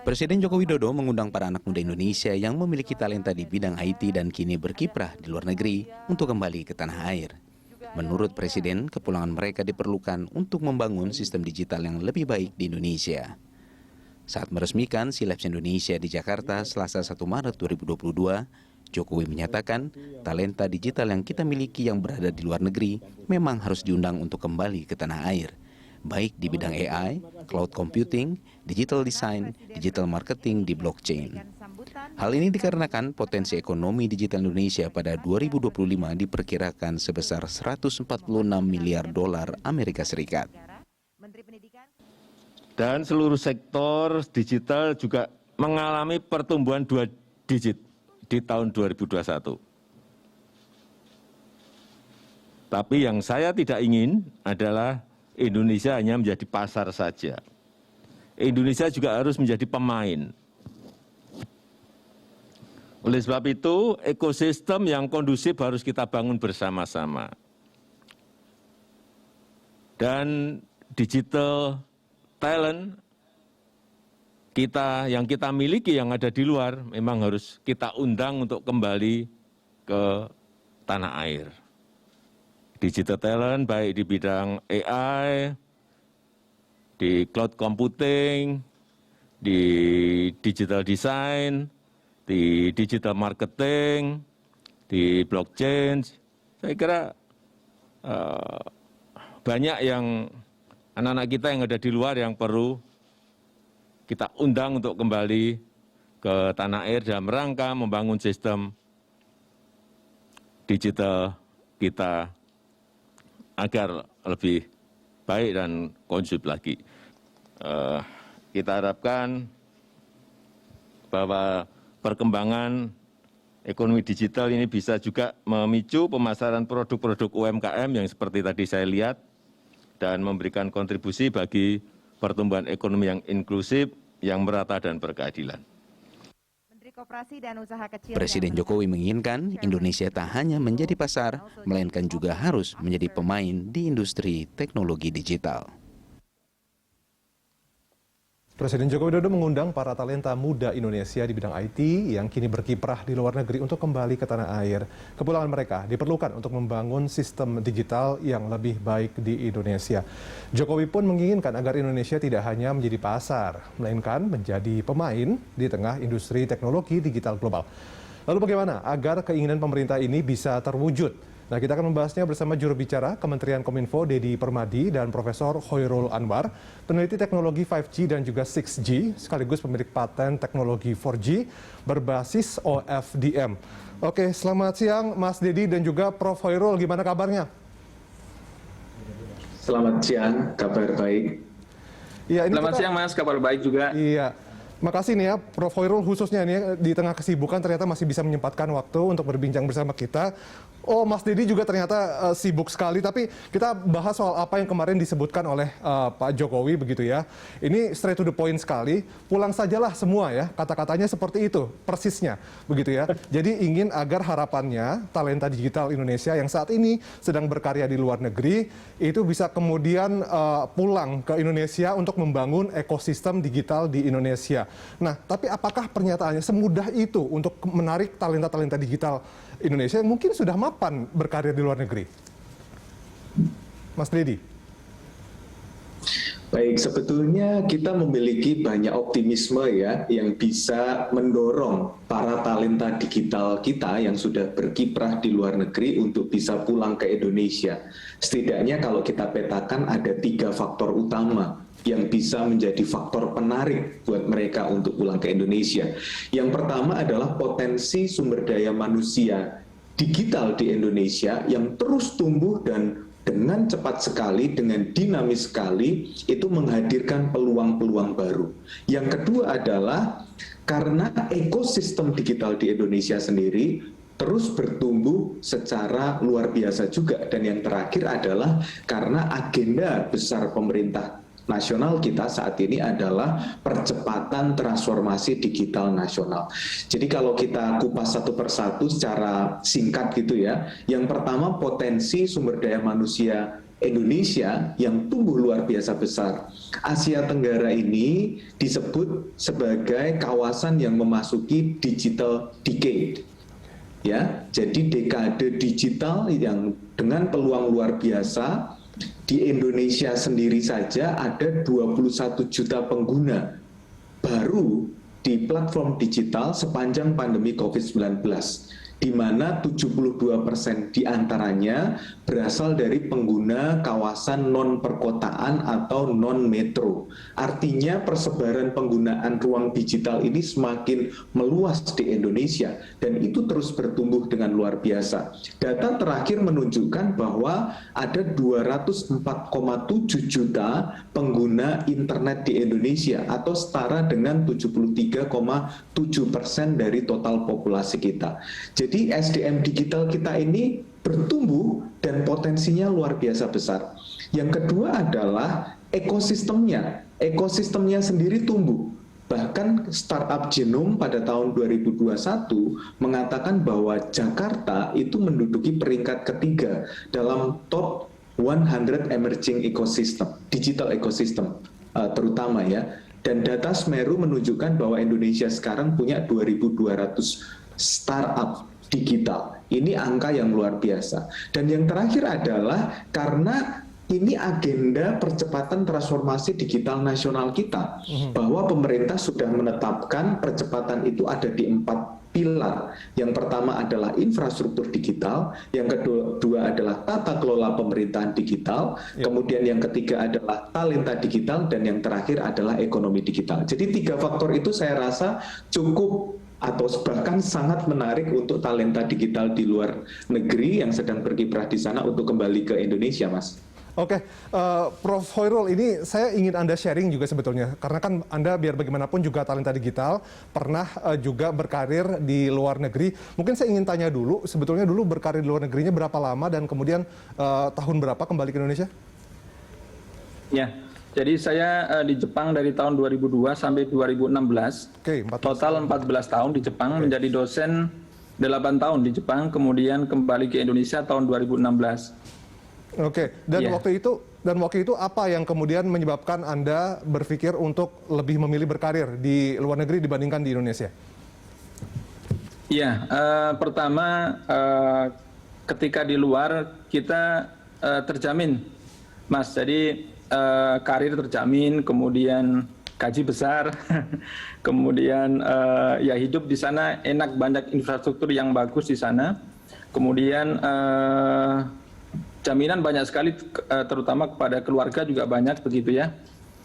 Presiden Joko Widodo mengundang para anak muda Indonesia yang memiliki talenta di bidang IT dan kini berkiprah di luar negeri untuk kembali ke tanah air. Menurut Presiden, kepulangan mereka diperlukan untuk membangun sistem digital yang lebih baik di Indonesia. Saat meresmikan SeaLabs Indonesia di Jakarta Selasa 1 Maret 2022, Jokowi menyatakan talenta digital yang kita miliki yang berada di luar negeri memang harus diundang untuk kembali ke tanah air, baik di bidang AI, cloud computing, digital design, digital marketing di blockchain. Hal ini dikarenakan potensi ekonomi digital Indonesia pada 2025 diperkirakan sebesar 146 miliar dolar Amerika Serikat. Dan seluruh sektor digital juga mengalami pertumbuhan 2 digit di tahun 2021. Tapi yang saya tidak ingin adalah Indonesia hanya menjadi pasar saja. Indonesia juga harus menjadi pemain. Oleh sebab itu, ekosistem yang kondusif harus kita bangun bersama-sama. Dan digital talent kita yang kita miliki yang ada di luar memang harus kita undang untuk kembali ke tanah air. Digital talent baik di bidang AI, di cloud computing, di digital design, di digital marketing, di blockchain. Saya kira banyak yang anak-anak kita yang ada di luar yang perlu kita undang untuk kembali ke tanah air dalam rangka membangun sistem digital kita agar lebih baik dan kondusif lagi. Kita harapkan bahwa perkembangan ekonomi digital ini bisa juga memicu pemasaran produk-produk UMKM yang seperti tadi saya lihat dan memberikan kontribusi bagi pertumbuhan ekonomi yang inklusif, yang merata dan berkeadilan. Presiden Jokowi menginginkan Indonesia tak hanya menjadi pasar, melainkan juga harus menjadi pemain di industri teknologi digital. Presiden Joko Widodo mengundang para talenta muda Indonesia di bidang IT yang kini berkiprah di luar negeri untuk kembali ke tanah air. Kepulangan mereka diperlukan untuk membangun sistem digital yang lebih baik di Indonesia. Jokowi pun menginginkan agar Indonesia tidak hanya menjadi pasar, melainkan menjadi pemain di tengah industri teknologi digital global. Lalu bagaimana agar keinginan pemerintah ini bisa terwujud? Nah, kita akan membahasnya bersama juru bicara Kementerian Kominfo Dedi Permadi dan Profesor Khoirul Anwar, peneliti teknologi 5G dan juga 6G, sekaligus pemilik paten teknologi 4G berbasis OFDM. Oke, selamat siang Mas Dedi dan juga Prof. Khoirul, gimana kabarnya? Selamat siang, kabar baik. Ya, ini selamat siang Mas, kabar baik juga. Iya. Makasih nih ya, Prof. Khoirul khususnya nih di tengah kesibukan ternyata masih bisa menyempatkan waktu untuk berbincang bersama kita. Oh, Mas Dedi juga ternyata sibuk sekali, tapi kita bahas soal apa yang kemarin disebutkan oleh Pak Jokowi begitu ya. Ini straight to the point sekali, pulang sajalah semua ya, kata-katanya seperti itu, persisnya begitu ya. Jadi ingin agar harapannya talenta digital Indonesia yang saat ini sedang berkarya di luar negeri, itu bisa kemudian pulang ke Indonesia untuk membangun ekosistem digital di Indonesia. Nah, tapi apakah pernyataannya semudah itu untuk menarik talenta-talenta digital Indonesia yang mungkin sudah mapan berkarir di luar negeri? Mas Dedi. Baik, sebetulnya kita memiliki banyak optimisme ya yang bisa mendorong para talenta digital kita yang sudah berkiprah di luar negeri untuk bisa pulang ke Indonesia. Setidaknya kalau kita petakan ada 3 faktor utama yang bisa menjadi faktor penarik buat mereka untuk pulang ke Indonesia. Yang pertama adalah potensi sumber daya manusia digital di Indonesia yang terus tumbuh dan dengan cepat sekali, dengan dinamis sekali, itu menghadirkan peluang-peluang baru. Yang kedua adalah karena ekosistem digital di Indonesia sendiri terus bertumbuh secara luar biasa juga. Dan yang terakhir adalah karena agenda besar pemerintah nasional kita saat ini adalah percepatan transformasi digital nasional. Jadi kalau kita kupas satu persatu secara singkat gitu ya, yang pertama potensi sumber daya manusia Indonesia yang tumbuh luar biasa besar. Asia Tenggara ini disebut sebagai kawasan yang memasuki digital decade. Ya, jadi dekade digital yang dengan peluang luar biasa. Di Indonesia sendiri saja ada 21 juta pengguna baru di platform digital sepanjang pandemi COVID-19, di mana 72% diantaranya berasal dari pengguna kawasan non-perkotaan atau non-metro. Artinya persebaran penggunaan ruang digital ini semakin meluas di Indonesia, dan itu terus bertumbuh dengan luar biasa. Data terakhir menunjukkan bahwa ada 204,7 juta pengguna internet di Indonesia, atau setara dengan 73,7% dari total populasi kita. Jadi SDM digital kita ini bertumbuh dan potensinya luar biasa besar. Yang kedua adalah ekosistemnya. Ekosistemnya sendiri tumbuh. Bahkan startup Genome pada tahun 2021 mengatakan bahwa Jakarta itu menduduki peringkat ketiga dalam top 100 emerging ecosystem, digital ecosystem terutama ya. Dan data Semeru menunjukkan bahwa Indonesia sekarang punya 2.200 startup digital. Ini angka yang luar biasa. Dan yang terakhir adalah karena ini agenda percepatan transformasi digital nasional kita, bahwa pemerintah sudah menetapkan percepatan itu ada di 4 pilar. Yang pertama adalah infrastruktur digital, yang kedua adalah tata kelola pemerintahan digital, kemudian yang ketiga adalah talenta digital, dan yang terakhir adalah ekonomi digital. Jadi 3 faktor itu saya rasa cukup atau bahkan sangat menarik untuk talenta digital di luar negeri yang sedang berkiprah di sana untuk kembali ke Indonesia, Mas. Oke, Prof. Hoirul, ini saya ingin Anda sharing juga sebetulnya, karena kan Anda biar bagaimanapun juga talenta digital, pernah juga berkarir di luar negeri. Mungkin saya ingin tanya dulu, sebetulnya dulu berkarir di luar negerinya berapa lama, dan kemudian tahun berapa kembali ke Indonesia? Ya, jadi saya di Jepang dari tahun 2002 sampai 2016. Oke, total 14 tahun di Jepang, menjadi dosen 8 tahun di Jepang, kemudian kembali ke Indonesia tahun 2016. Oke, dan waktu itu apa yang kemudian menyebabkan Anda berpikir untuk lebih memilih berkarir di luar negeri dibandingkan di Indonesia? Iya, pertama ketika di luar kita terjamin, Mas. Jadi karir terjamin, kemudian gaji besar, kemudian ya hidup di sana enak, banyak infrastruktur yang bagus di sana, kemudian jaminan banyak sekali, terutama kepada keluarga juga banyak begitu ya.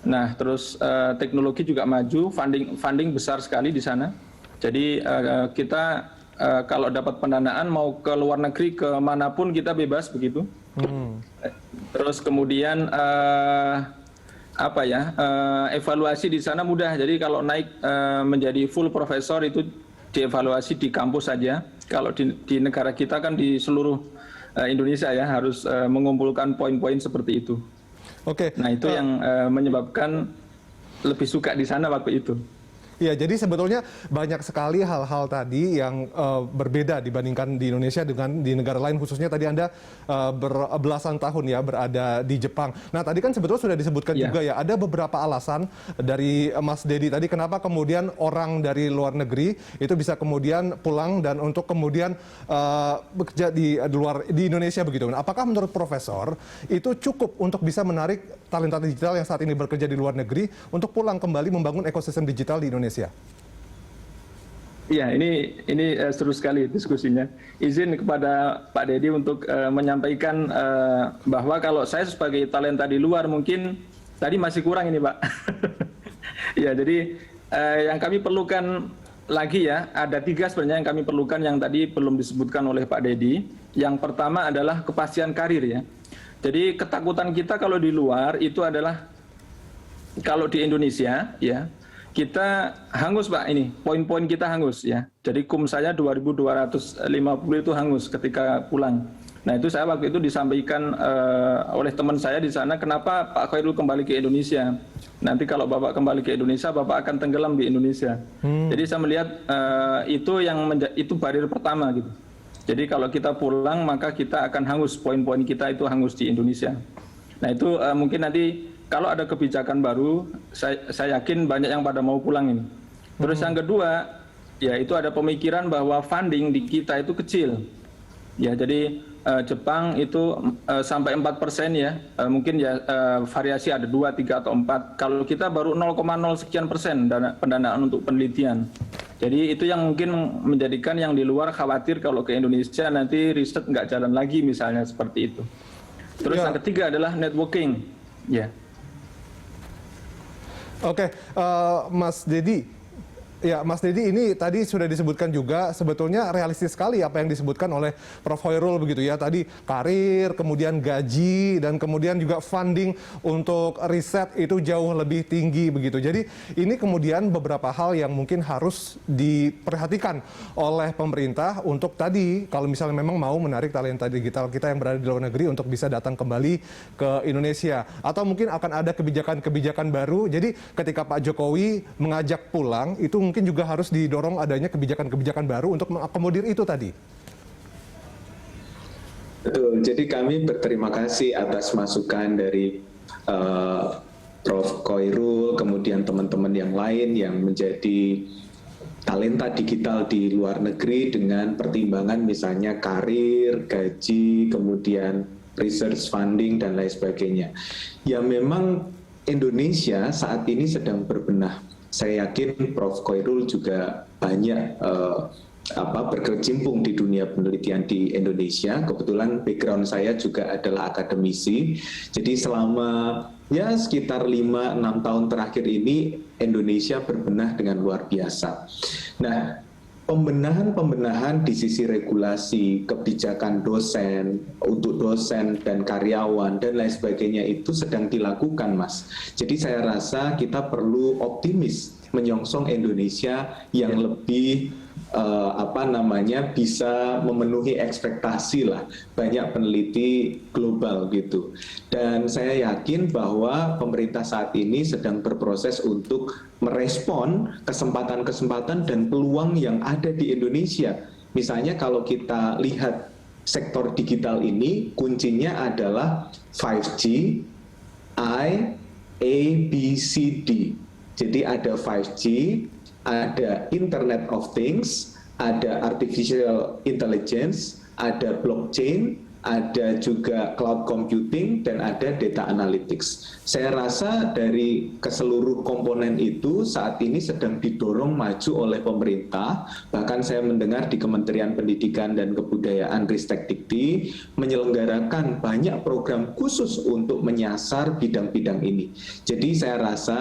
Nah, terus teknologi juga maju, funding besar sekali di sana. Jadi kita kalau dapat pendanaan mau ke luar negeri kemanapun kita bebas begitu. Terus kemudian evaluasi di sana mudah. Jadi kalau naik menjadi full profesor itu dievaluasi di kampus saja. Kalau di negara kita kan di seluruh Indonesia ya harus mengumpulkan poin-poin seperti itu. Oke. Nah itu yang menyebabkan lebih suka di sana waktu itu. Ya, jadi sebetulnya banyak sekali hal-hal tadi yang berbeda dibandingkan di Indonesia dengan di negara lain, khususnya tadi Anda berbelasan tahun ya berada di Jepang. Nah, tadi kan sebetulnya sudah disebutkan juga ya, ada beberapa alasan dari Mas Dedi tadi kenapa kemudian orang dari luar negeri itu bisa kemudian pulang dan untuk kemudian bekerja di Indonesia begitu. Nah, apakah menurut Profesor itu cukup untuk bisa menarik talenta digital yang saat ini bekerja di luar negeri untuk pulang kembali membangun ekosistem digital di Indonesia? Iya, ini seru sekali diskusinya. Izin kepada Pak Dedi untuk menyampaikan bahwa kalau saya sebagai talenta di luar mungkin tadi masih kurang ini, Pak. Ya, jadi yang kami perlukan lagi ya, ada 3 sebenarnya yang kami perlukan yang tadi belum disebutkan oleh Pak Dedi. Yang pertama adalah kepastian karir ya. Jadi ketakutan kita kalau di luar itu adalah kalau di Indonesia ya, kita hangus Pak, ini poin-poin kita hangus ya. Jadi kum saya 2.250 itu hangus ketika pulang. Nah itu saya waktu itu disampaikan oleh teman saya di sana, kenapa Pak Hoirul kembali ke Indonesia? Nanti kalau Bapak kembali ke Indonesia, Bapak akan tenggelam di Indonesia. Jadi saya melihat itu barier pertama gitu. Jadi kalau kita pulang maka kita akan hangus, poin-poin kita itu hangus di Indonesia. Nah itu mungkin nanti kalau ada kebijakan baru, saya yakin banyak yang pada mau pulang ini. Terus yang kedua, ya itu ada pemikiran bahwa funding di kita itu kecil. Ya jadi Jepang itu sampai 4% ya, mungkin ya variasi ada 2, 3 atau 4. Kalau kita baru 0,0 sekian persen pendanaan untuk penelitian. Jadi itu yang mungkin menjadikan yang di luar khawatir kalau ke Indonesia nanti riset nggak jalan lagi misalnya seperti itu. Terus yang ketiga adalah networking. Ya. Oke, Mas Dedi. Ya, Mas Dedi, ini tadi sudah disebutkan juga sebetulnya realistis sekali apa yang disebutkan oleh Prof. Hoirul begitu ya. Tadi karir, kemudian gaji, dan kemudian juga funding untuk riset itu jauh lebih tinggi begitu. Jadi ini kemudian beberapa hal yang mungkin harus diperhatikan oleh pemerintah untuk tadi kalau misalnya memang mau menarik talenta digital kita yang berada di luar negeri untuk bisa datang kembali ke Indonesia. Atau mungkin akan ada kebijakan-kebijakan baru. Jadi ketika Pak Jokowi mengajak pulang itu mungkin juga harus didorong adanya kebijakan-kebijakan baru untuk mengakomodir itu tadi. Betul, jadi kami berterima kasih atas masukan dari Prof. Hoirul, kemudian teman-teman yang lain yang menjadi talenta digital di luar negeri dengan pertimbangan misalnya karir, gaji, kemudian research funding, dan lain sebagainya. Ya memang Indonesia saat ini sedang berbenah. Saya yakin Prof. Hoirul juga banyak berkecimpung di dunia penelitian di Indonesia. Kebetulan background saya juga adalah akademisi. Jadi selama ya sekitar 5-6 tahun terakhir ini Indonesia berbenah dengan luar biasa. Nah, pembenahan di sisi regulasi, kebijakan dosen, untuk dosen dan karyawan, dan lain sebagainya itu sedang dilakukan, Mas. Jadi saya rasa kita perlu optimis menyongsong Indonesia yang lebih bisa memenuhi ekspektasi lah banyak peneliti global gitu. Dan saya yakin bahwa pemerintah saat ini sedang berproses untuk merespon kesempatan-kesempatan dan peluang yang ada di Indonesia. Misalnya kalau kita lihat sektor digital ini, kuncinya adalah 5G, I, A, B, C, D. Jadi ada 5G, ada Internet of Things, ada Artificial Intelligence, ada blockchain, ada juga cloud computing, dan ada data analytics. Saya rasa dari keseluruh komponen itu saat ini sedang didorong maju oleh pemerintah. Bahkan saya mendengar di Kementerian Pendidikan dan Kebudayaan Ristek-Dikti menyelenggarakan banyak program khusus untuk menyasar bidang-bidang ini. Jadi saya rasa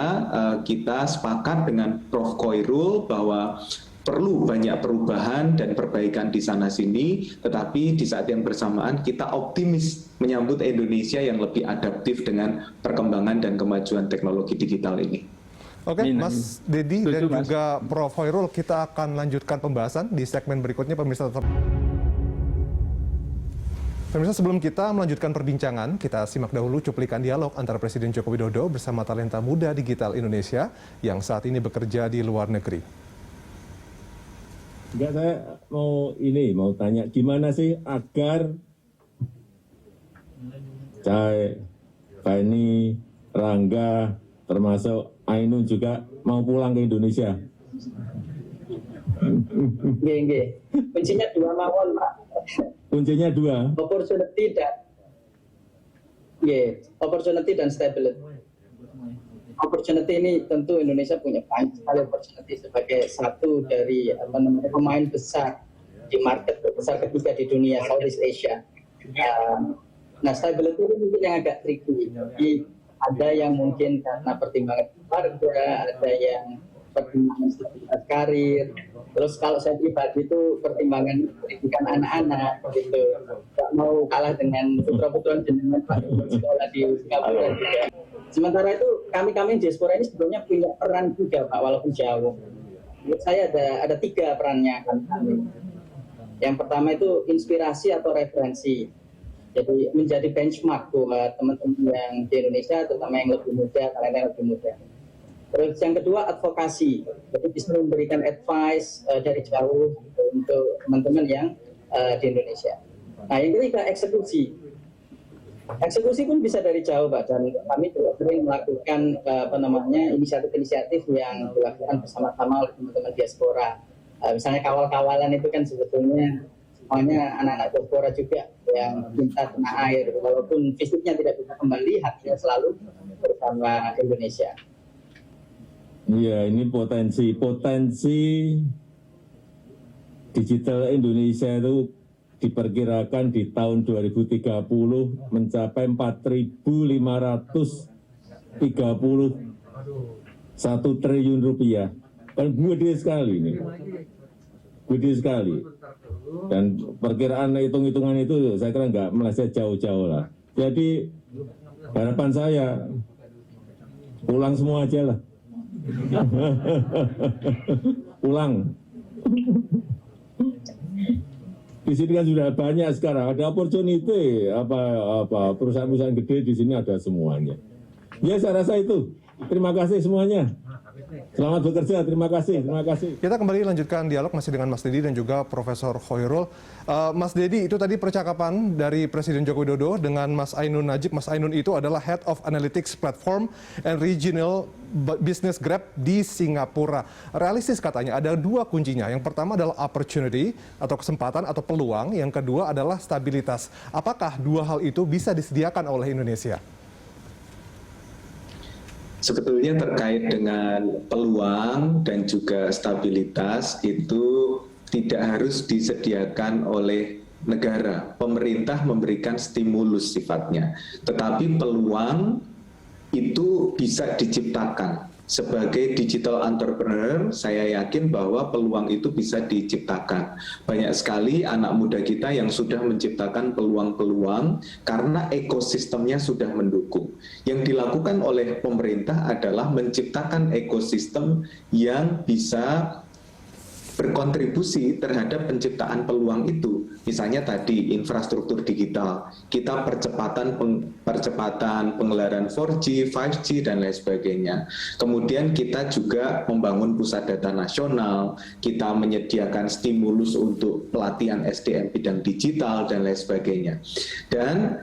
kita sepakat dengan Prof. Hoirul bahwa perlu banyak perubahan dan perbaikan di sana-sini, tetapi di saat yang bersamaan kita optimis menyambut Indonesia yang lebih adaptif dengan perkembangan dan kemajuan teknologi digital ini. Oke, Mas Dedi dan juga Prof. Hoirul, kita akan lanjutkan pembahasan di segmen berikutnya, pemirsa tetap. Pemirsa, sebelum kita melanjutkan perbincangan, kita simak dahulu cuplikan dialog antara Presiden Joko Widodo bersama talenta muda digital Indonesia yang saat ini bekerja di luar negeri. Enggak, saya mau tanya gimana sih agar Cai, Feni, Rangga, termasuk Ainun juga mau pulang ke Indonesia? Nggih. Kuncinya dua mawon, Pak. Kuncinya dua. Opportunity dan stability. Opportunity ini tentu Indonesia punya banyak sekali opportunity sebagai satu dari pemain besar di market terbesar ketiga di dunia, Southeast Asia. Nah, stability ini mungkin yang agak tricky. Jadi ada yang mungkin karena pertimbangan keluarga, ada yang pertimbangan stabilitas karir. Terus kalau saya pribadi itu pertimbangan pendidikan anak-anak gitu. Gak mau kalah dengan putra-putra jenengan Pak sekolah di Singapura juga. Sementara itu kami diaspora ini sebetulnya punya peran juga Pak, walaupun jauh. Menurut saya ada 3 perannya kami. Yang pertama itu inspirasi atau referensi. Jadi menjadi benchmark buat teman-teman yang di Indonesia, terutama yang lebih muda, talenta yang lebih muda. Terus yang kedua advokasi. Jadi bisa memberikan advice dari jauh untuk teman-teman yang di Indonesia. Nah yang ketiga eksekusi. Eksekusi pun bisa dari jauh, Pak, dan kami juga sering melakukan inisiatif-inisiatif yang dilakukan bersama-sama oleh teman-teman diaspora. Misalnya kawal-kawalan itu kan sebetulnya semuanya anak-anak diaspora juga yang cinta tanah air, walaupun fisiknya tidak bisa kembali, hatinya selalu bersama Indonesia. Iya, ini potensi digital Indonesia itu diperkirakan di tahun 2030 mencapai 4.531 triliun rupiah. Kan gede sekali ini. Gede sekali. Dan perkiraan hitung-hitungan itu saya kira nggak meleset jauh-jauh lah. Jadi harapan saya pulang semua aja lah. Pulang. Di sini kan sudah banyak sekarang, ada opportunity, perusahaan-perusahaan gede di sini ada semuanya. Ya, saya rasa itu. Terima kasih semuanya. Selamat bekerja, terima kasih. Kita kembali lanjutkan dialog masih dengan Mas Dedi dan juga Profesor Khoirul. Mas Dedi, itu tadi percakapan dari Presiden Joko Widodo dengan Mas Ainun Najib. Mas Ainun itu adalah Head of Analytics Platform and Regional Business Grab di Singapura. Realistis katanya, ada dua kuncinya. Yang pertama adalah opportunity atau kesempatan atau peluang. Yang kedua adalah stabilitas. Apakah dua hal itu bisa disediakan oleh Indonesia? Sebetulnya terkait dengan peluang dan juga stabilitas itu tidak harus disediakan oleh negara. Pemerintah memberikan stimulus sifatnya. Tetapi peluang itu bisa diciptakan. Sebagai digital entrepreneur, saya yakin bahwa peluang itu bisa diciptakan. Banyak sekali anak muda kita yang sudah menciptakan peluang-peluang karena ekosistemnya sudah mendukung. Yang dilakukan oleh pemerintah adalah menciptakan ekosistem yang bisa berkontribusi terhadap penciptaan peluang itu. Misalnya tadi infrastruktur digital, kita percepatan penggelaran 4G, 5G dan lain sebagainya. Kemudian kita juga membangun pusat data nasional, kita menyediakan stimulus untuk pelatihan SDM bidang digital dan lain sebagainya. Dan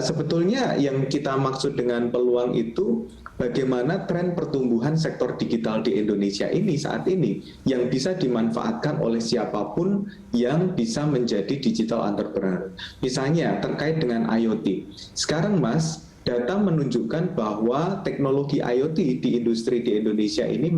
sebetulnya yang kita maksud dengan peluang itu bagaimana tren pertumbuhan sektor digital di Indonesia ini saat ini yang bisa dimanfaatkan oleh siapapun yang bisa menjadi digital entrepreneur. Misalnya terkait dengan IoT. Sekarang Mas, data menunjukkan bahwa teknologi IoT di industri di Indonesia ini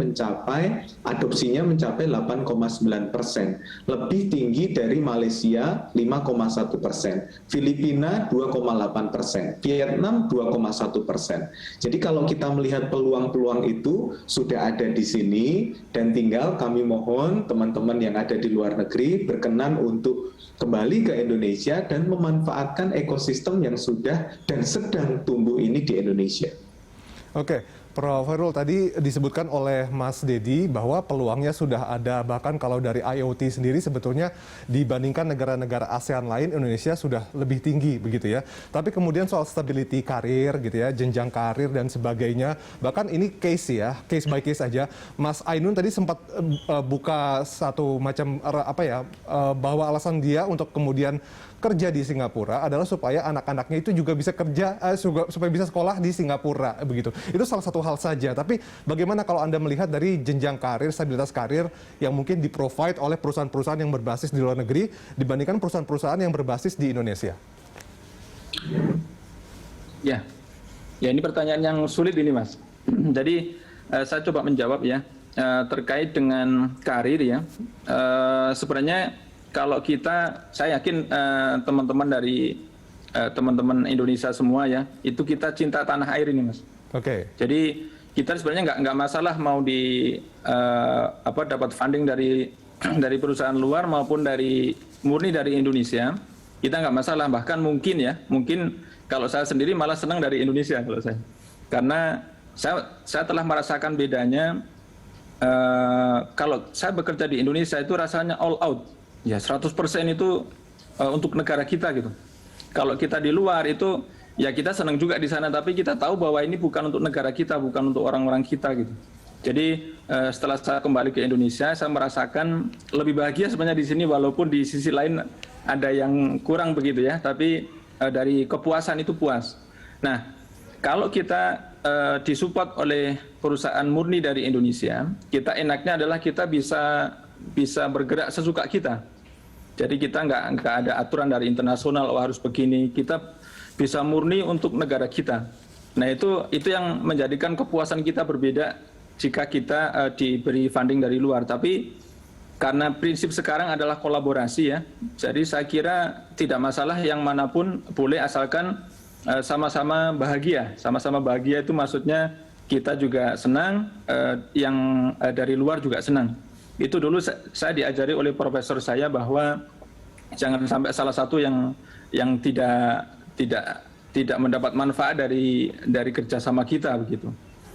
adopsinya mencapai 8,9%, lebih tinggi dari Malaysia 5,1%, Filipina 2,8%, Vietnam 2,1%. Jadi kalau kita melihat peluang-peluang itu sudah ada di sini dan tinggal kami mohon teman-teman yang ada di luar negeri berkenan untuk kembali ke Indonesia dan memanfaatkan ekosistem yang sudah dan sedang tumbuh ini di Indonesia. Oke, Prof. Khoirul, tadi disebutkan oleh Mas Dedi bahwa peluangnya sudah ada, bahkan kalau dari IoT sendiri sebetulnya dibandingkan negara-negara ASEAN lain, Indonesia sudah lebih tinggi begitu ya. Tapi kemudian soal stability karir gitu ya, jenjang karir dan sebagainya, bahkan ini case by case aja. Mas Ainun tadi sempat buka satu macam bahwa alasan dia untuk kemudian kerja di Singapura adalah supaya anak-anaknya itu juga bisa kerja, supaya bisa sekolah di Singapura begitu. Itu salah satu hal saja. Tapi bagaimana kalau Anda melihat dari jenjang karir, stabilitas karir yang mungkin di-provide oleh perusahaan-perusahaan yang berbasis di luar negeri dibandingkan perusahaan-perusahaan yang berbasis di Indonesia? Ya ini pertanyaan yang sulit ini, Mas. Jadi saya coba menjawab ya terkait dengan karir ya. Sebenarnya kalau saya yakin teman-teman dari teman-teman Indonesia semua ya, itu kita cinta tanah air ini, Mas. Oke. Jadi kita sebenarnya nggak masalah mau dapat funding dari perusahaan luar maupun murni dari Indonesia, kita nggak masalah. Bahkan mungkin kalau saya sendiri malah senang dari Indonesia kalau saya, karena saya telah merasakan bedanya. Kalau saya bekerja di Indonesia itu rasanya all out. Ya 100% itu untuk negara kita gitu. Kalau kita di luar itu ya kita senang juga di sana, tapi kita tahu bahwa ini bukan untuk negara kita, bukan untuk orang-orang kita gitu. Jadi setelah saya kembali ke Indonesia, saya merasakan lebih bahagia sebenarnya di sini, walaupun di sisi lain ada yang kurang begitu ya. Tapi dari kepuasan itu puas. Nah, kalau kita disupport oleh perusahaan murni dari Indonesia, kita enaknya adalah kita bisa bergerak sesuka kita. Jadi kita nggak ada aturan dari internasional, harus begini. Kita bisa murni untuk negara kita. Nah itu yang menjadikan kepuasan kita berbeda jika kita diberi funding dari luar. Tapi karena prinsip sekarang adalah kolaborasi ya, jadi saya kira tidak masalah yang manapun boleh asalkan sama-sama bahagia. Sama-sama bahagia itu maksudnya kita juga senang, yang dari luar juga senang. Itu dulu saya diajari oleh profesor saya bahwa jangan sampai salah satu yang tidak mendapat manfaat dari kerjasama kita begitu.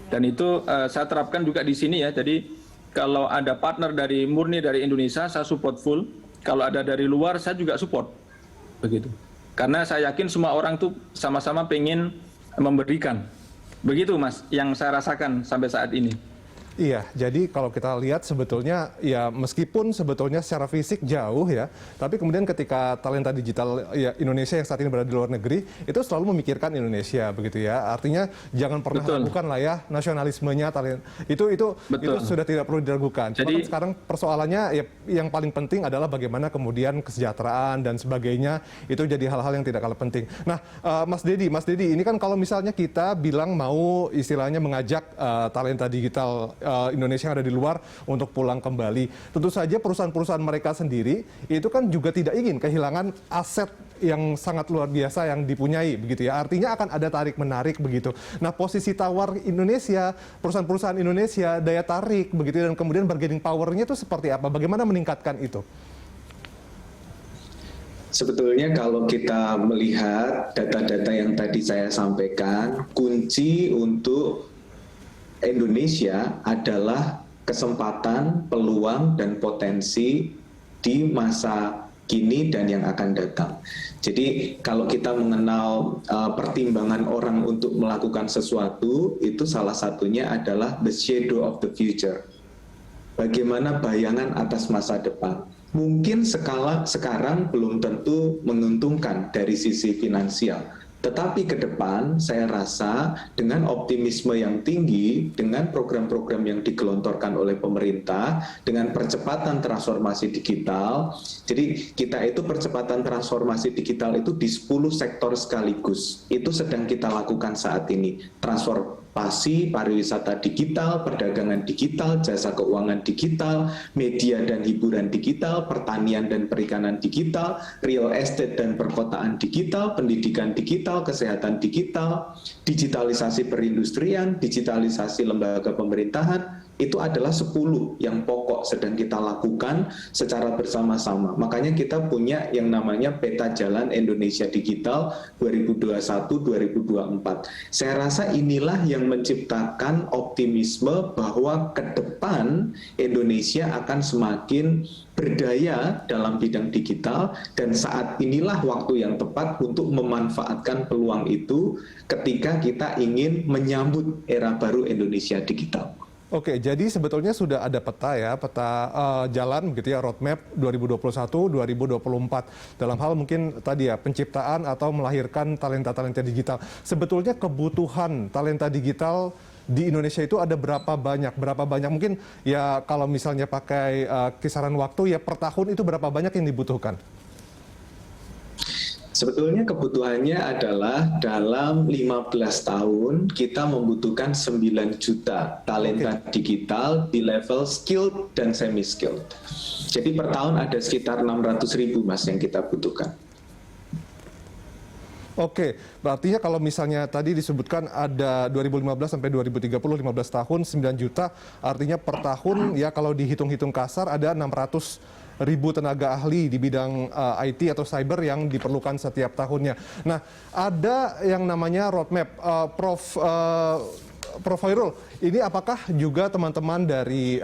Dan itu saya terapkan juga di sini ya. Jadi kalau ada partner murni dari Indonesia, saya support full. Kalau ada dari luar, saya juga support begitu. Karena saya yakin semua orang tuh sama-sama pengen memberikan. Begitu Mas, yang saya rasakan sampai saat ini. Iya, jadi kalau kita lihat sebetulnya ya meskipun sebetulnya secara fisik jauh ya, tapi kemudian ketika talenta digital ya, Indonesia yang saat ini berada di luar negeri itu selalu memikirkan Indonesia begitu ya. Artinya jangan pernah ragukan lah ya nasionalismenya talent itu sudah tidak perlu diragukan. Jadi sekarang persoalannya ya, yang paling penting adalah bagaimana kemudian kesejahteraan dan sebagainya itu jadi hal-hal yang tidak kalah penting. Nah, Mas Dedi ini kan kalau misalnya kita bilang mau istilahnya mengajak talenta digital Indonesia yang ada di luar untuk pulang kembali. Tentu saja perusahaan-perusahaan mereka sendiri itu kan juga tidak ingin kehilangan aset yang sangat luar biasa yang dipunyai begitu ya. Artinya akan ada tarik-menarik begitu. Nah, posisi tawar Indonesia, perusahaan-perusahaan Indonesia, daya tarik begitu dan kemudian bargaining power-nya itu seperti apa? Bagaimana meningkatkan itu? Sebetulnya kalau kita melihat data-data yang tadi saya sampaikan, kunci untuk Indonesia adalah kesempatan, peluang, dan potensi di masa kini dan yang akan datang. Jadi kalau kita mengenal pertimbangan orang untuk melakukan sesuatu, itu salah satunya adalah the shadow of the future. Bagaimana bayangan atas masa depan. Mungkin sekarang belum tentu menguntungkan dari sisi finansial. Tetapi ke depan saya rasa dengan optimisme yang tinggi, dengan program-program yang digelontorkan oleh pemerintah, dengan percepatan transformasi digital, jadi kita itu percepatan transformasi digital itu di 10 sektor sekaligus. Itu sedang kita lakukan saat ini. Transformasi pariwisata digital, perdagangan digital, jasa keuangan digital, media dan hiburan digital, pertanian dan perikanan digital, real estate dan perkotaan digital, pendidikan digital, kesehatan digital, digitalisasi perindustrian, digitalisasi lembaga pemerintahan, itu adalah 10 yang pokok sedang kita lakukan secara bersama-sama. Makanya kita punya yang namanya Peta Jalan Indonesia Digital 2021-2024. Saya rasa inilah yang menciptakan optimisme bahwa ke depan Indonesia akan semakin berdaya dalam bidang digital, dan saat inilah waktu yang tepat untuk memanfaatkan peluang itu ketika kita ingin menyambut era baru Indonesia digital. Oke, jadi sebetulnya sudah ada peta ya, peta jalan begitu ya, roadmap 2021-2024 dalam hal mungkin tadi ya penciptaan atau melahirkan talenta-talenta digital. Sebetulnya kebutuhan talenta digital di Indonesia itu ada berapa banyak? Mungkin ya kalau misalnya pakai kisaran waktu ya per tahun itu berapa banyak yang dibutuhkan? Sebetulnya kebutuhannya adalah dalam 15 tahun kita membutuhkan 9 juta talenta digital di level skilled dan semi-skilled. Jadi per tahun ada sekitar 600.000 Mas yang kita butuhkan. Oke, artinya kalau misalnya tadi disebutkan ada 2015 sampai 2030, 15 tahun, 9 juta, artinya per tahun ya kalau dihitung-hitung kasar ada 600.000 tenaga ahli di bidang IT atau cyber yang diperlukan setiap tahunnya. Nah, ada yang namanya roadmap, Prof. Hoirul, ini apakah juga teman-teman dari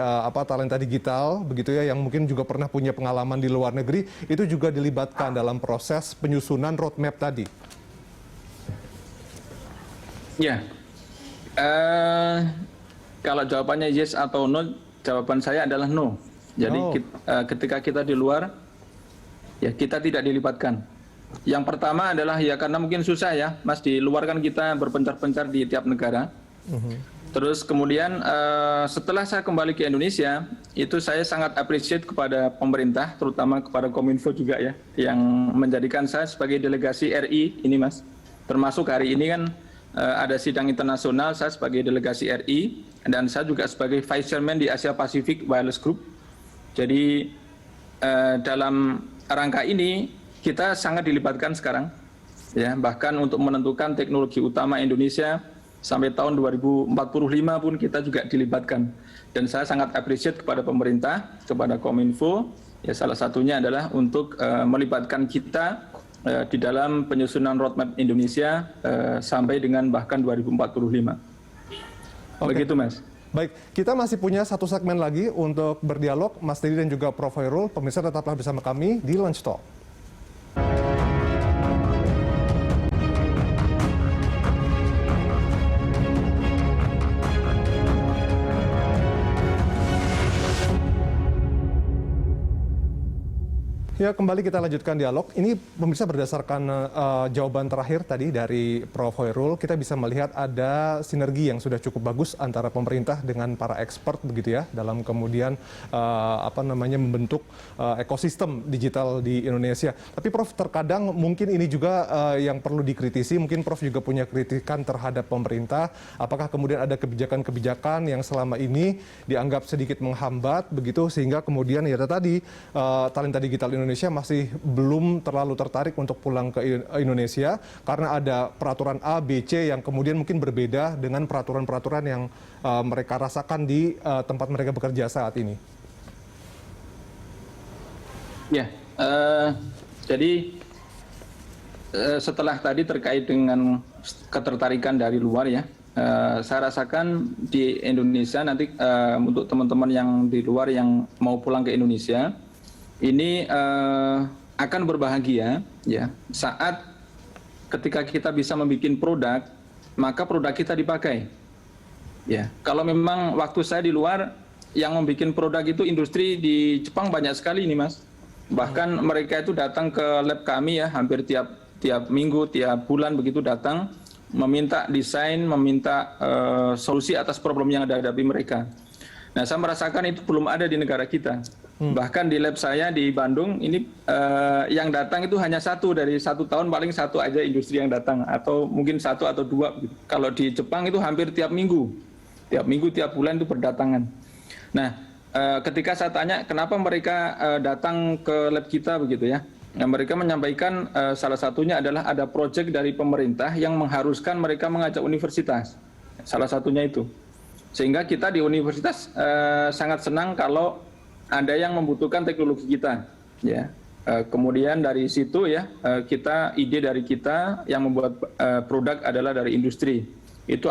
talenta digital begitu ya yang mungkin juga pernah punya pengalaman di luar negeri itu juga dilibatkan dalam proses penyusunan roadmap tadi? Ya, kalau jawabannya yes atau no, jawaban saya adalah no. Jadi ketika kita di luar, ya kita tidak dilibatkan. Yang pertama adalah ya karena mungkin susah ya, Mas, di luar kan kita berpencar-pencar di tiap negara. Terus kemudian setelah saya kembali ke Indonesia, itu saya sangat appreciate kepada pemerintah, terutama kepada Kominfo juga ya, yang menjadikan saya sebagai delegasi RI ini, Mas. Termasuk hari ini kan ada sidang internasional, saya sebagai delegasi RI, dan saya juga sebagai Vice Chairman di Asia Pacific Wireless Group. Jadi dalam rangka ini kita sangat dilibatkan sekarang, ya, bahkan untuk menentukan teknologi utama Indonesia sampai tahun 2045 pun kita juga dilibatkan. Dan saya sangat appreciate kepada pemerintah, kepada Kominfo, ya salah satunya adalah untuk melibatkan kita di dalam penyusunan roadmap Indonesia sampai dengan bahkan 2045. Begitu, Mas. Baik, kita masih punya satu segmen lagi untuk berdialog, Mas Dedi dan juga Prof. Hoirul. Pemirsa tetaplah bersama kami di Lunch Talk. Ya, kembali kita lanjutkan dialog. Ini pemirsa berdasarkan jawaban terakhir tadi dari Prof. Hoirul, kita bisa melihat ada sinergi yang sudah cukup bagus antara pemerintah dengan para expert begitu ya dalam kemudian membentuk ekosistem digital di Indonesia. Tapi Prof, terkadang mungkin ini juga yang perlu dikritisi. Mungkin Prof juga punya kritikan terhadap pemerintah. Apakah kemudian ada kebijakan-kebijakan yang selama ini dianggap sedikit menghambat begitu sehingga kemudian ya tadi talenta digital Indonesia masih belum terlalu tertarik untuk pulang ke Indonesia karena ada peraturan A, B, C yang kemudian mungkin berbeda dengan peraturan-peraturan yang mereka rasakan di tempat mereka bekerja saat ini. Ya, jadi setelah tadi terkait dengan ketertarikan dari luar ya, saya rasakan di Indonesia nanti untuk teman-teman yang di luar yang mau pulang ke Indonesia, ini akan berbahagia ya saat ketika kita bisa membuat produk, maka produk kita dipakai. Ya, kalau memang waktu saya di luar yang membuat produk itu industri di Jepang banyak sekali ini, Mas. Bahkan mereka itu datang ke lab kami ya hampir tiap minggu, tiap bulan begitu datang meminta desain, meminta solusi atas problem yang ada hadapi mereka. Nah, saya merasakan itu belum ada di negara kita. Bahkan di lab saya di Bandung ini yang datang itu hanya satu dari 1 tahun paling satu aja industri yang datang atau mungkin 1 atau 2 gitu. Kalau di Jepang itu hampir tiap minggu, tiap bulan itu berdatangan. Nah, ketika saya tanya kenapa mereka datang ke lab kita begitu ya, nah, mereka menyampaikan salah satunya adalah ada proyek dari pemerintah yang mengharuskan mereka mengajak universitas, salah satunya itu. Sehingga kita di universitas sangat senang kalau ada yang membutuhkan teknologi kita, ya. Kemudian dari situ ya ide dari kita yang membuat produk adalah dari industri. Itu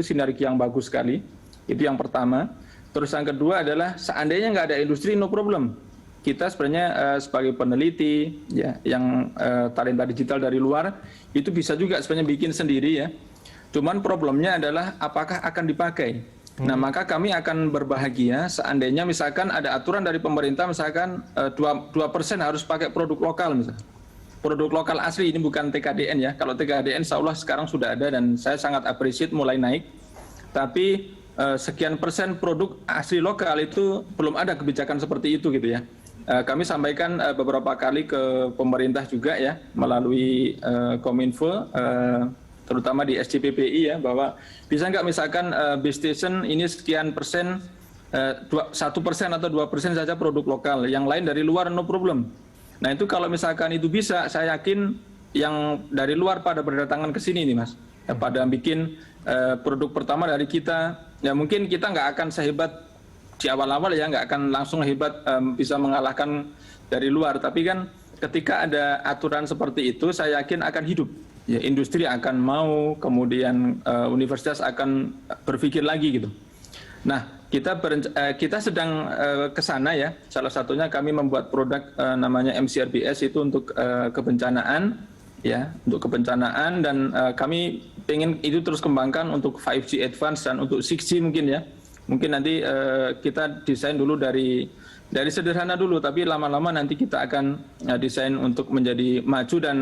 sinergi yang bagus sekali. Itu yang pertama. Terus yang kedua adalah seandainya nggak ada industri, no problem. Kita sebenarnya sebagai peneliti ya yang talenta digital dari luar itu bisa juga sebenarnya bikin sendiri ya. Cuman problemnya adalah apakah akan dipakai. Nah, maka kami akan berbahagia seandainya misalkan ada aturan dari pemerintah misalkan 2% harus pakai produk lokal misalkan. Produk lokal asli, ini bukan TKDN ya. Kalau TKDN insya Allah sekarang sudah ada dan saya sangat appreciate mulai naik. Tapi sekian persen produk asli lokal itu belum ada kebijakan seperti itu gitu ya. Kami sampaikan beberapa kali ke pemerintah juga ya melalui Kominfo, terutama di SCPPI ya, bahwa bisa nggak misalkan base station ini sekian persen, 1% atau 2% saja produk lokal, yang lain dari luar no problem. Nah itu kalau misalkan itu bisa, saya yakin yang dari luar pada berdatangan ke sini nih Mas, ya, pada bikin produk pertama dari kita, ya mungkin kita nggak akan sehebat di awal-awal ya, nggak akan langsung hebat bisa mengalahkan dari luar, tapi kan ketika ada aturan seperti itu, saya yakin akan hidup. Ya, industri akan mau, kemudian universitas akan berpikir lagi gitu. Nah, kita sedang ke sana ya. Salah satunya kami membuat produk namanya MCRBS itu untuk kebencanaan ya, untuk kebencanaan, dan kami pengen itu terus kembangkan untuk 5G advance dan untuk 6G mungkin ya. Mungkin nanti kita desain dulu dari sederhana dulu, tapi lama-lama nanti kita akan desain untuk menjadi maju, dan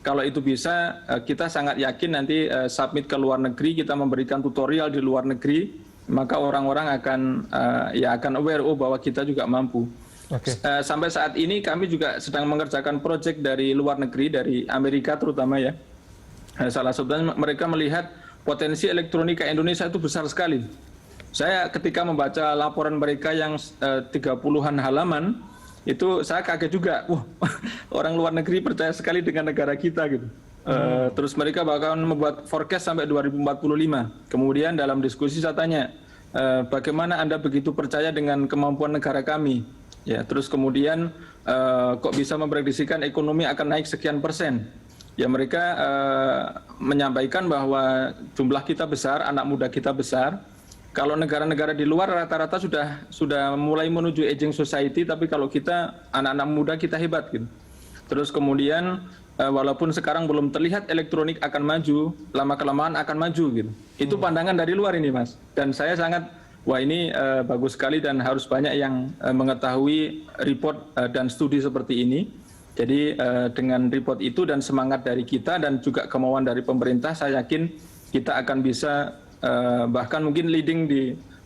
kalau itu bisa kita sangat yakin nanti submit ke luar negeri, kita memberikan tutorial di luar negeri, maka orang-orang akan aware bahwa kita juga mampu. Oke. Sampai saat ini kami juga sedang mengerjakan proyek dari luar negeri, dari Amerika terutama ya. Salah satunya mereka melihat potensi elektronika Indonesia itu besar sekali. Saya ketika membaca laporan mereka yang 30-an halaman, itu saya kaget juga. Wah, orang luar negeri percaya sekali dengan negara kita gitu. Terus mereka bahkan membuat forecast sampai 2045. Kemudian dalam diskusi saya tanya, bagaimana Anda begitu percaya dengan kemampuan negara kami? Ya, terus kemudian kok bisa memprediksikan ekonomi akan naik sekian persen? Ya, mereka menyampaikan bahwa jumlah kita besar, anak muda kita besar. Kalau negara-negara di luar rata-rata sudah mulai menuju aging society, tapi kalau kita anak-anak muda kita hebat gitu. Terus kemudian walaupun sekarang belum terlihat elektronik akan maju, lama-kelamaan akan maju gitu. Itu pandangan dari luar ini, Mas. Dan saya sangat, wah ini bagus sekali dan harus banyak yang mengetahui report dan studi seperti ini. Jadi dengan report itu dan semangat dari kita dan juga kemauan dari pemerintah, saya yakin kita akan bisa bahkan mungkin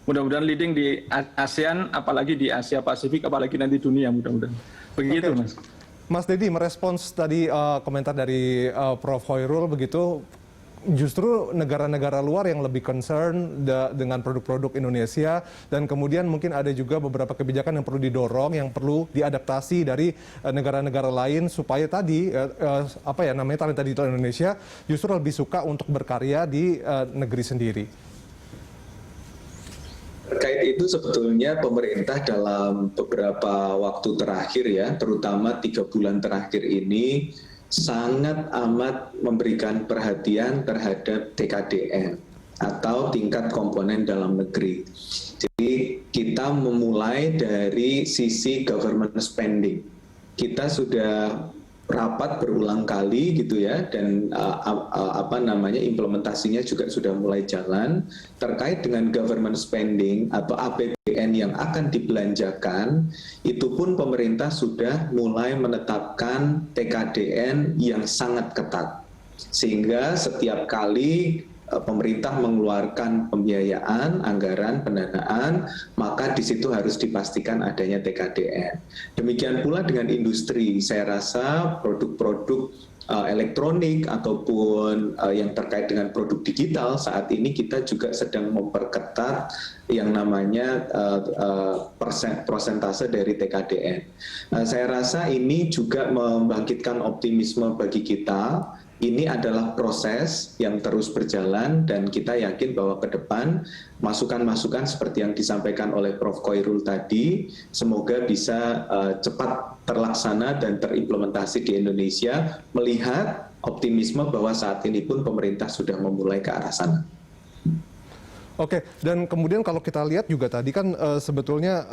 mudah-mudahan leading di ASEAN, apalagi di Asia Pasifik, apalagi nanti dunia mudah-mudahan. Begitu, Mas. Mas Dedi, merespons tadi komentar dari Prof. Hoirul begitu, justru negara-negara luar yang lebih concern dengan produk-produk Indonesia, dan kemudian mungkin ada juga beberapa kebijakan yang perlu didorong, yang perlu diadaptasi dari negara-negara lain supaya tadi talenta digital Indonesia justru lebih suka untuk berkarya di negeri sendiri. Terkait itu sebetulnya pemerintah dalam beberapa waktu terakhir ya, terutama 3 bulan terakhir ini, sangat amat memberikan perhatian terhadap TKDN atau tingkat komponen dalam negeri. Jadi kita memulai dari sisi government spending. Kita sudah rapat berulang kali gitu ya, dan implementasinya juga sudah mulai jalan terkait dengan government spending atau APBN yang akan dibelanjakan. Itu pun pemerintah sudah mulai menetapkan TKDN yang sangat ketat, sehingga setiap kali pemerintah mengeluarkan pembiayaan, anggaran, pendanaan, maka di situ harus dipastikan adanya TKDN. Demikian pula dengan industri, saya rasa produk-produk elektronik ataupun yang terkait dengan produk digital saat ini kita juga sedang memperketat yang namanya persentase dari TKDN. Saya rasa ini juga membangkitkan optimisme bagi kita. Ini adalah proses yang terus berjalan dan kita yakin bahwa ke depan masukan-masukan seperti yang disampaikan oleh Prof. Hoirul tadi semoga bisa cepat terlaksana dan terimplementasi di Indonesia, melihat optimisme bahwa saat ini pun pemerintah sudah memulai ke arah sana. Oke, dan kemudian kalau kita lihat juga tadi kan sebetulnya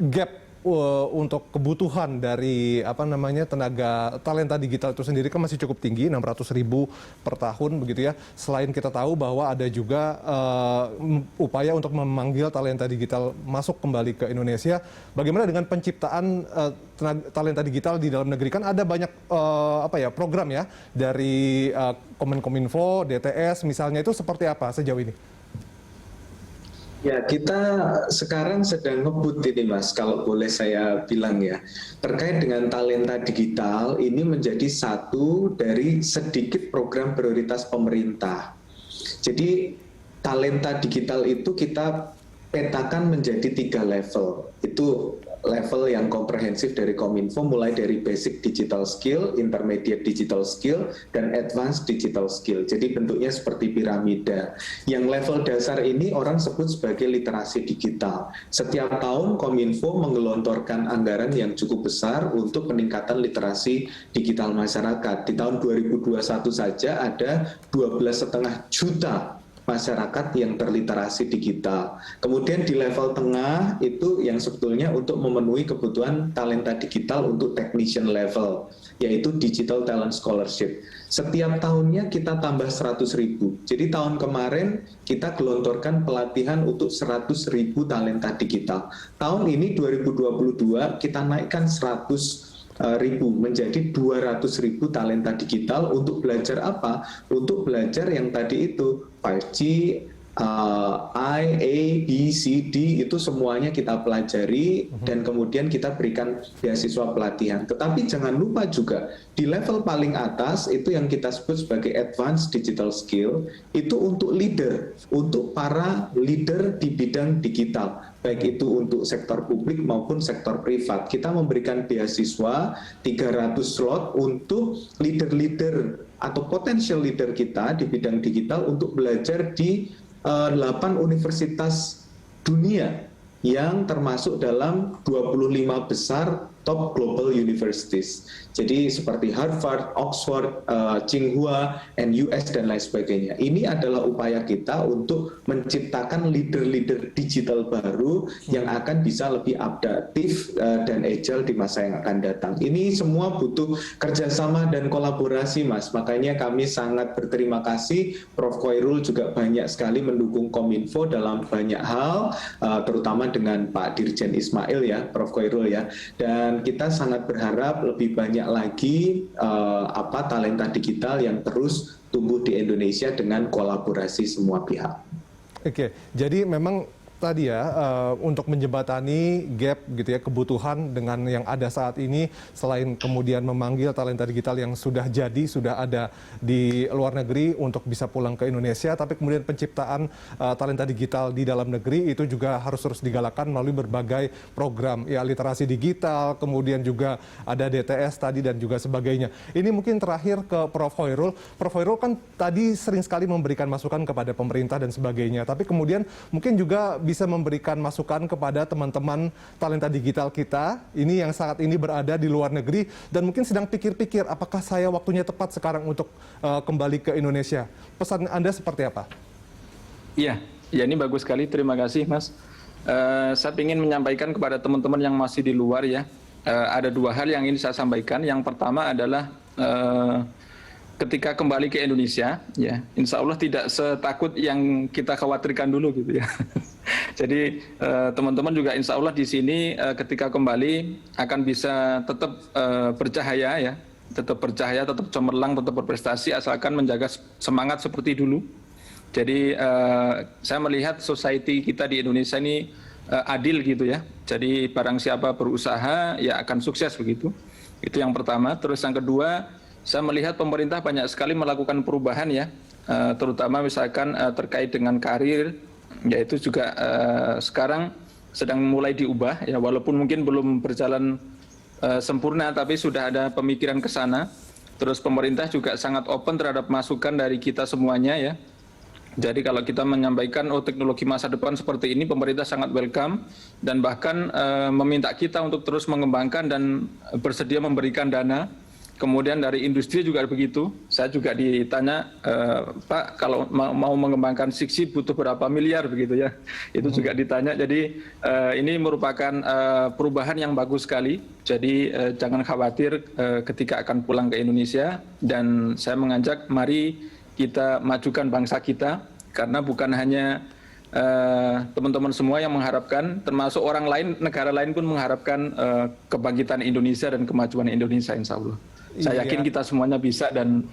gap untuk kebutuhan dari tenaga talenta digital itu sendiri kan masih cukup tinggi, 600.000 per tahun begitu ya. Selain kita tahu bahwa ada juga upaya untuk memanggil talenta digital masuk kembali ke Indonesia, bagaimana dengan penciptaan talenta digital di dalam negeri? Kan ada banyak program ya dari Kominfo, DTS misalnya, itu seperti apa sejauh ini? Ya, kita sekarang sedang ngebut ini, Mas, kalau boleh saya bilang ya. Terkait dengan talenta digital, ini menjadi satu dari sedikit program prioritas pemerintah. Jadi, talenta digital itu kita petakan menjadi 3 level. Itu level yang komprehensif dari Kominfo, mulai dari basic digital skill, intermediate digital skill, dan advanced digital skill. Jadi bentuknya seperti piramida. Yang level dasar ini orang sebut sebagai literasi digital. Setiap tahun Kominfo menggelontorkan anggaran yang cukup besar untuk peningkatan literasi digital masyarakat. Di tahun 2021 saja ada 12,5 juta masyarakat yang terliterasi digital. Kemudian di level tengah itu yang sebetulnya untuk memenuhi kebutuhan talenta digital untuk technician level, yaitu Digital Talent Scholarship. Setiap tahunnya kita tambah 100.000. Jadi tahun kemarin kita gelontorkan pelatihan untuk 100.000 talenta digital. Tahun ini 2022 kita naikkan 100.000 menjadi 200.000 talenta digital untuk belajar apa? Untuk belajar yang tadi itu 5G, I, A, B, C, D itu semuanya kita pelajari dan kemudian kita berikan beasiswa pelatihan. Tetapi jangan lupa juga di level paling atas itu yang kita sebut sebagai advanced digital skill itu untuk leader, untuk para leader di bidang digital, baik itu untuk sektor publik maupun sektor privat. Kita memberikan beasiswa 300 slot untuk leader-leader atau potential leader kita di bidang digital untuk belajar di 8 universitas dunia yang termasuk dalam 25 besar top global universities. Jadi seperti Harvard, Oxford, Tsinghua, NUS dan lain sebagainya. Ini adalah upaya kita untuk menciptakan leader-leader digital baru yang akan bisa lebih adaptif dan agile di masa yang akan datang. Ini semua butuh kerjasama dan kolaborasi, Mas. Makanya kami sangat berterima kasih. Prof. Khairul juga banyak sekali mendukung Kominfo dalam banyak hal, terutama dengan Pak Dirjen Ismail ya, Prof. Khairul ya. Dan kita sangat berharap lebih banyak lagi talenta digital yang terus tumbuh di Indonesia dengan kolaborasi semua pihak. Oke, jadi memang tadi ya untuk menjembatani gap gitu ya kebutuhan dengan yang ada saat ini, selain kemudian memanggil talenta digital yang sudah jadi, sudah ada di luar negeri untuk bisa pulang ke Indonesia, tapi kemudian penciptaan talenta digital di dalam negeri itu juga harus terus digalakkan melalui berbagai program ya, literasi digital, kemudian juga ada DTS tadi dan juga sebagainya. Ini mungkin terakhir ke Prof. Khairul. Prof. Khairul kan tadi sering sekali memberikan masukan kepada pemerintah dan sebagainya, tapi kemudian mungkin juga bisa memberikan masukan kepada teman-teman talenta digital kita ini yang saat ini berada di luar negeri dan mungkin sedang pikir-pikir apakah saya waktunya tepat sekarang untuk kembali ke Indonesia. Pesan Anda seperti apa? Iya, ya ini bagus sekali. Terima kasih, Mas. Saya ingin menyampaikan kepada teman-teman yang masih di luar ya. Ada dua hal yang ingin saya sampaikan. Yang pertama adalah ketika kembali ke Indonesia, ya, insya Allah tidak setakut yang kita khawatirkan dulu gitu ya. Jadi teman-teman juga insya Allah di sini ketika kembali akan bisa tetap bercahaya ya, tetap bercahaya, tetap cemerlang, tetap berprestasi asalkan menjaga semangat seperti dulu. Jadi saya melihat society kita di Indonesia ini adil gitu ya. Jadi barang siapa berusaha ya akan sukses begitu. Itu yang pertama. Terus yang kedua, saya melihat pemerintah banyak sekali melakukan perubahan ya, terutama misalkan terkait dengan karir, yaitu juga sekarang sedang mulai diubah ya, walaupun mungkin belum berjalan sempurna, tapi sudah ada pemikiran ke sana. Terus pemerintah juga sangat open terhadap masukan dari kita semuanya ya. Jadi kalau kita menyampaikan teknologi masa depan seperti ini, pemerintah sangat welcome dan bahkan meminta kita untuk terus mengembangkan dan bersedia memberikan dana. Kemudian dari industri juga begitu. Saya juga ditanya, Pak, kalau mau mengembangkan 6G butuh berapa miliar begitu ya. Itu juga ditanya. Jadi ini merupakan perubahan yang bagus sekali. Jadi jangan khawatir ketika akan pulang ke Indonesia. Dan saya mengajak, mari kita majukan bangsa kita. Karena bukan hanya teman-teman semua yang mengharapkan, termasuk orang lain, negara lain pun mengharapkan kebangkitan Indonesia dan kemajuan Indonesia, insya Allah. Saya yakin kita semuanya bisa dan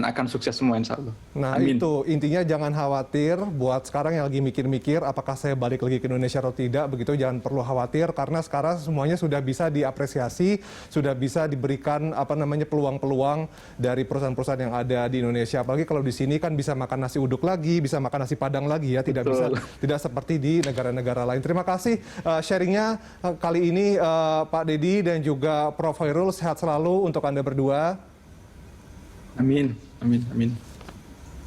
akan sukses semua, insya Allah. Nah Amin. Itu intinya jangan khawatir buat sekarang yang lagi mikir-mikir apakah saya balik lagi ke Indonesia atau tidak, begitu jangan perlu khawatir karena sekarang semuanya sudah bisa diapresiasi, sudah bisa diberikan peluang-peluang dari perusahaan-perusahaan yang ada di Indonesia. Apalagi kalau di sini kan bisa makan nasi uduk lagi, bisa makan nasi padang lagi ya, tidak Betul. Tidak seperti di negara-negara lain. Terima kasih sharingnya kali ini Pak Dedi dan juga Prof. Khairul, sehat selalu untuk Anda berdua. Amin, amin, amin.